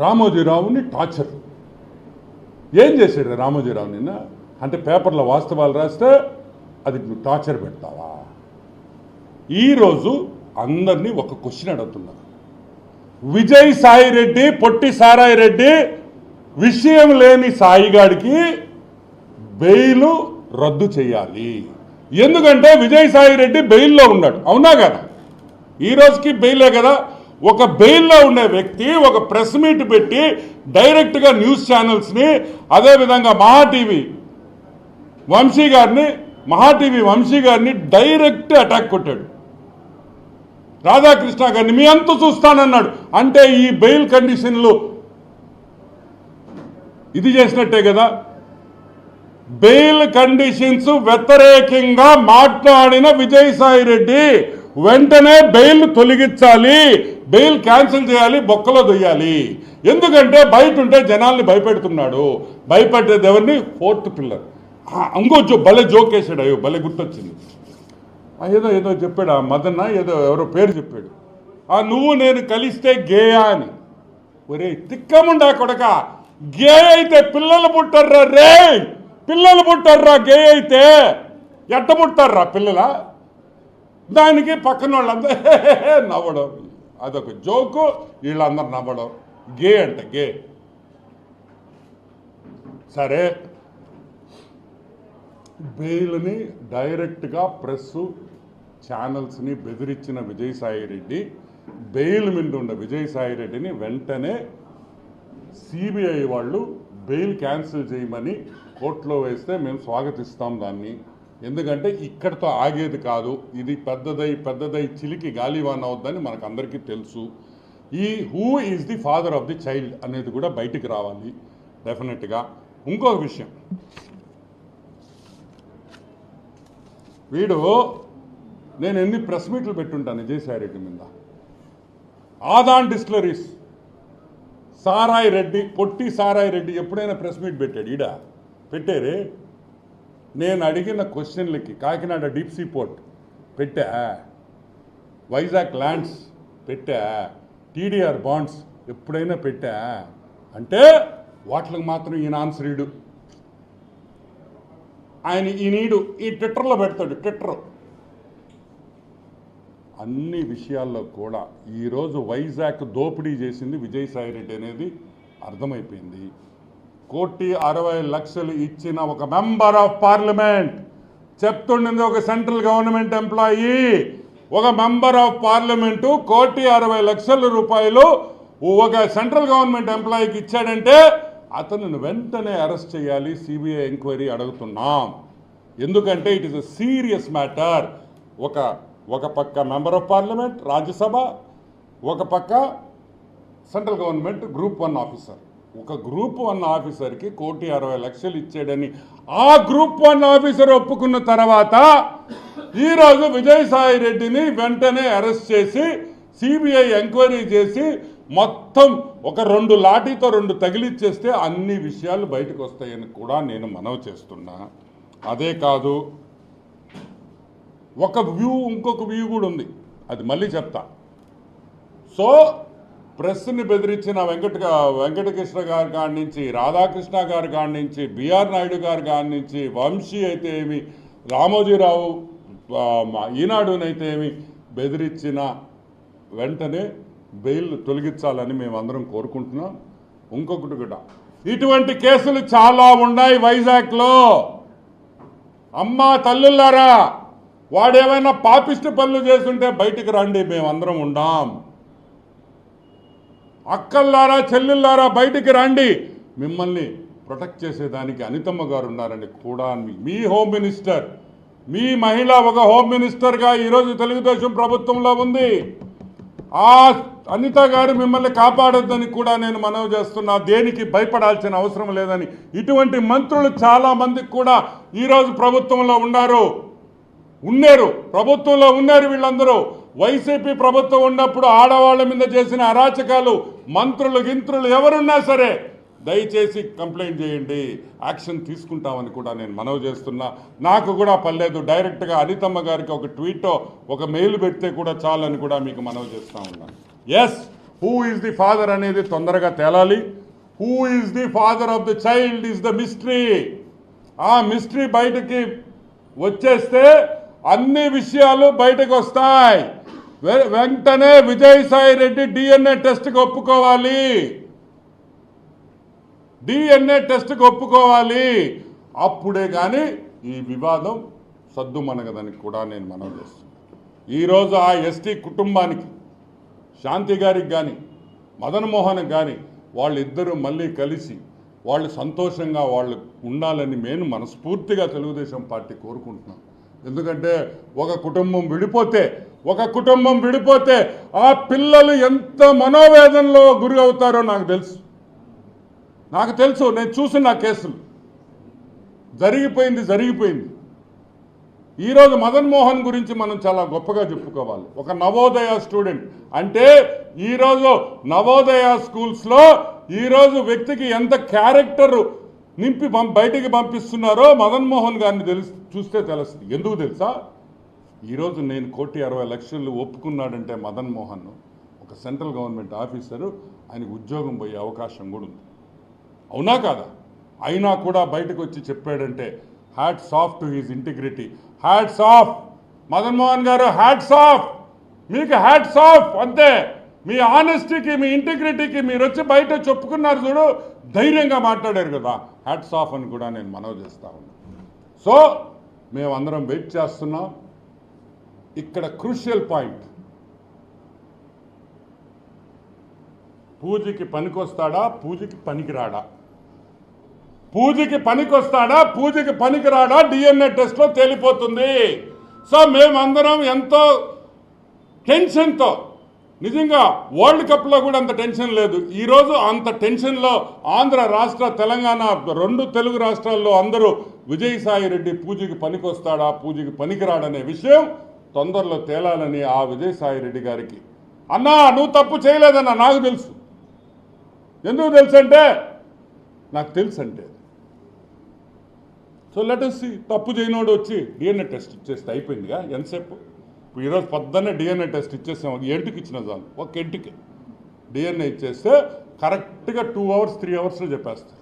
రామోజీరావుని torture. ఏం చేశాడు రామోజీరావు నిన్న? అంటే పేపర్లో వాస్తవాలు రాస్తే అది నువ్వు టార్చర్ పెడతావా? ఈరోజు అందరినీ ఒక క్వశ్చన్ అడుగుతున్నారు. విజయ్ సాయి రెడ్డి, పొట్టి సారాయి రెడ్డి విషయం లేని సాయిగాడికి బెయిల్ రద్దు చేయాలి. ఎందుకంటే విజయ్ సాయి రెడ్డి బెయిల్లో ఉన్నాడు, అవునా కదా? ఈ రోజుకి బెయిలే కదా. ఒక బెయిల్లో ఉండే వ్యక్తి ఒక ప్రెస్ మీట్ పెట్టి డైరెక్ట్గా న్యూస్ ఛానల్స్ని, అదేవిధంగా మహాటీవీ వంశీ గారిని డైరెక్ట్ అటాక్ కొట్టాడు. రాధాకృష్ణ గారిని మీ అంత చూస్తానన్నాడు. అంటే ఈ బెయిల్ కండిషన్లు ఇది చేసినట్టే కదా. బెయిల్ కండిషన్స్ వ్యతిరేకంగా మాట్లాడిన విజయసాయి రెడ్డి వెంటనే బెయిల్ తొలగించాలి, బెయిల్ క్యాన్సిల్ చేయాలి, బొక్కలో దొయ్యాలి. ఎందుకంటే బయట ఉంటే జనాల్ని భయపెడుతున్నాడు. భయపెట్టేది ఎవరిని? Fourth pillar. ఇంకో భలే జోక్ వేసాడు. అయ్యో భలే గుర్తొచ్చింది. ఏదో చెప్పాడు, ఆ మదన్న ఏదో ఎవరో పేరు చెప్పాడు. నువ్వు నేను కలిస్తే గేయా అని. ఒరే తిక్కముండా కొడక, గే అయితే పిల్లలు పుట్టారా రే, పిల్లలు పుట్టారా గే అయితే? ఎట్ట పుట్టారా పిల్లల? దానికి పక్కన వాళ్ళందరూ నవ్వడం, అదొక జోకు, వీళ్ళందరూ నవ్వడం. గే అంటే గే. సరే, బెయిల్ని డైరెక్ట్గా ప్రెస్ ఛానల్స్ని బెదిరించిన విజయసాయి రెడ్డి, బెయిల్ మీద ఉన్న విజయసాయి రెడ్డిని వెంటనే సిబిఐ వాళ్ళు బెయిల్ క్యాన్సిల్ చేయమని కోర్టులో వేస్తే మేము స్వాగతిస్తాం దాన్ని. ఎందుకంటే ఇక్కడితో ఆగేది కాదు, ఇది పెద్దదై చిలికి గాలివాన్ అవుద్దని మనకు అందరికీ తెలుసు. ఈ who is the father of the child అనేది కూడా బయటికి రావాలి డెఫినెట్గా. ఇంకొక విషయం, వీడు నేను ఎన్ని ప్రెస్ మీట్లు పెట్టుంటాను విజయసాయి రెడ్డి మీద. ఆదాన్ డిస్టిలరీస్ సారాయి రెడ్డి, పొట్టి సారాయి రెడ్డి ఎప్పుడైనా ప్రెస్ మీట్ పెట్టాడు? ఈడ పెట్టారే. నేను అడిగిన క్వశ్చన్లకి కాకినాడ డీప్ సీ పోర్ట్ పెట్టా, వైజాగ్ ల్యాండ్స్ పెట్టా, టీడీఆర్ బాండ్స్ ఎప్పుడైనా పెట్టా అంటే వాటికి మాత్రం ఈయన ఆన్సర్ ఈడు. ఈయనీడు ఈ ట్విట్టర్లో పెడతాడు. ట్విట్టర్ అన్ని విషయాల్లో కూడా ఈరోజు వైజాగ్ దోపిడీ చేసింది విజయసాయి రెడ్డి అనేది అర్థమైపోయింది. 1,60,00,000 ఇచ్చిన ఒక మెంబర్ ఆఫ్ పార్లమెంట్, చెప్తుండింది ఒక సెంట్రల్ గవర్నమెంట్ ఎంప్లాయీ, ఒక మెంబర్ ఆఫ్ పార్లమెంటు 1,60,00,000 రూపాయలు ఒక సెంట్రల్ గవర్నమెంట్ ఎంప్లాయీకి ఇచ్చాడంటే అతను వెంటనే అరెస్ట్ చేయాలి, సిబిఐ ఎంక్వైరీ అడుగుతున్నాం. ఎందుకంటే it is a serious matter. ఒక పక్క మెంబర్ ఆఫ్ పార్లమెంట్ రాజ్యసభ, ఒక పక్క సెంట్రల్ గవర్నమెంట్ గ్రూప్ 1 ఆఫీసర్. ఒక గ్రూప్ 1 ఆఫీసర్కి 1,60,00,000 ఇచ్చాడని ఆ గ్రూప్ 1 ఆఫీసర్ ఒప్పుకున్న తర్వాత ఈరోజు విజయసాయి రెడ్డిని వెంటనే అరెస్ట్ చేసి సిబిఐ ఎంక్వైరీ చేసి మొత్తం ఒక 2 లాఠీతో 2 తగిలిచ్చేస్తే అన్ని విషయాలు బయటకు వస్తాయని కూడా నేను మనవి చేస్తున్నా. అదే కాదు, ఇంకొక వ్యూ కూడా ఉంది, అది మళ్ళీ చెప్తా. సో ప్రెస్ని బెదిరించిన వెంకటకృష్ణ గారి కాడి నుంచి, రాధాకృష్ణ గారి కాడి నుంచి, బిఆర్ నాయుడు గారి కాడి నుంచి, వంశీ అయితే ఏమి, రామోజీరావు ఈనాడునైతే ఏమి బెదిరించిన వెంటనే బెయిల్ తొలగించాలని మేమందరం కోరుకుంటున్నాం. ఇంకొకటి కూడా, ఇటువంటి కేసులు చాలా ఉన్నాయి వైజాగ్లో. అమ్మా తల్లులారా, వాడేమైనా పాపిష్టి పనులు చేస్తుంటే బయటికి రండి, మేమందరం ఉండాం. అక్కల్లారా చెల్లెల్లారా బయటికి రండి, మిమ్మల్ని ప్రొటెక్ట్ చేసేదానికి అనితమ్మ గారు ఉన్నారని కూడా మీ హోమ్ మినిస్టర్, మీ మహిళ ఒక హోమ్ మినిస్టర్గా ఈరోజు తెలుగుదేశం ప్రభుత్వంలో ఉంది. ఆ అనిత గారు మిమ్మల్ని కాపాడొద్దని కూడా నేను మనవి చేస్తున్నా. దేనికి భయపడాల్సిన అవసరం లేదని. ఇటువంటి మంత్రులు చాలా మందికి కూడా ఈరోజు ప్రభుత్వంలో ఉన్నారు, ప్రభుత్వంలో ఉన్నారు. వీళ్ళందరూ వైసీపీ ప్రభుత్వం ఉన్నప్పుడు ఆడవాళ్ల మీద చేసిన అరాచకాలు గింత్రులు ఎవరున్నా సరే దయచేసి కంప్లైంట్ చేయండి, యాక్షన్ తీసుకుంటామని కూడా నేను మనవి చేస్తున్నా. నాకు కూడా పర్లేదు, డైరెక్ట్గా అనితమ్మ గారికి ఒక ట్వీటో ఒక మెయిల్ పెడితే కూడా చాలని కూడా మీకు మనవి చేస్తూ ఉన్నాను. Yes, who is the father అనేది తొందరగా తేలాలి. Who is the father of the child is the mystery. ఆ మిస్టరీ బయటకి వచ్చేస్తే అన్ని విషయాలు బయటకు వస్తాయి. వెంటనే విజయసాయి రెడ్డి డిఎన్ఏ టెస్ట్కి ఒప్పుకోవాలి. డిఎన్ఏ టెస్ట్కి ఒప్పుకోవాలి. అప్పుడే కానీ ఈ వివాదం సద్దుమణగదని కూడా నేను మనవి చేస్తున్నాను. ఈరోజు ఆ ఎస్టీ కుటుంబానికి, శాంతి గారికి కానీ మదన్ మోహన్కి కానీ వాళ్ళిద్దరూ మళ్ళీ కలిసి వాళ్ళు సంతోషంగా వాళ్ళు ఉండాలని నేను మనస్ఫూర్తిగా తెలుగుదేశం పార్టీ కోరుకుంటున్నాం. ఎందుకంటే ఒక కుటుంబం విడిపోతే ఆ పిల్లలు ఎంత మనోవేదనలో గురి అవుతారో నాకు తెలుసు. నేను చూసిన కేసులు. జరిగిపోయింది. ఈరోజు మదన్ మోహన్ గురించి మనం చాలా గొప్పగా చెప్పుకోవాలి. ఒక నవోదయ స్టూడెంట్ అంటే ఈరోజు నవోదయ స్కూల్స్లో ఈరోజు వ్యక్తికి ఎంత క్యారెక్టర్ నింపి బయటికి పంపిస్తున్నారో మదన్ మోహన్ గారిని చూస్తే తెలుస్తుంది. ఎందుకు తెలుసా? ఈరోజు నేను 1,60,00,000 ఒప్పుకున్నాడంటే మదన్ మోహన్ ఒక సెంట్రల్ గవర్నమెంట్ ఆఫీసరు, ఆయనకు ఉద్యోగం పోయే అవకాశం కూడా ఉంది. అవునా కాదా? అయినా కూడా బయటకు వచ్చి చెప్పాడంటే hats off to his integrity. Hats off Madan Mohan గారు, హ్యాట్స్ ఆఫ్ మీకు, హ్యాట్స్ ఆఫ్. అంతే. మీ ఆనెస్టీకి, మీ ఇంటిగ్రిటీకి మీరు వచ్చి బయట చెప్పుకున్నారు చూడు, ధైర్యంగా మాట్లాడారు కదా, హ్యాట్స్ ఆఫ్ అని కూడా నేను మనవి చేస్తా ఉన్నాను. సో మేమందరం వెయిట్ చేస్తున్నాం. ఇక్కడ క్రూషియల్ పాయింట్, పూజకి పనికొస్తాడా, పూజకి పనికిరాడా? పూజకి పనికిరాడా డిఎన్ఏ టెస్ట్లో తేలిపోతుంది. సో మేమందరం ఎంతో టెన్షన్తో, నిజంగా వరల్డ్ కప్లో కూడా అంత టెన్షన్ లేదు. ఈరోజు అంత టెన్షన్లో ఆంధ్ర రాష్ట్ర, తెలంగాణ 2 తెలుగు రాష్ట్రాల్లో అందరూ విజయసాయి రెడ్డి పూజకి పనికొస్తాడా, పూజకి పనికిరాడనే విషయం తొందరలో తేలాలని ఆ విజయసాయి రెడ్డి గారికి, అన్నా నువ్వు తప్పు చేయలేదన్నా నాకు తెలుసు. ఎందుకు తెలుసు అంటే నాకు తెలుసు అంటే. So let us see. తప్పు చేయనోడు వచ్చి డిఎన్ఏ టెస్ట్ ఇచ్చేస్తే అయిపోయిందిగా. ఎంతసేపు? ఇప్పుడు ఈరోజు పొద్దున్నే డిఎన్ఏ టెస్ట్ ఇచ్చేసాం. ఎంటికి ఇచ్చిన చాలు, ఒక ఎంటికి డిఎన్ఏ ఇచ్చేస్తే కరెక్ట్గా 2 hours 3 hours చెప్పేస్తాం.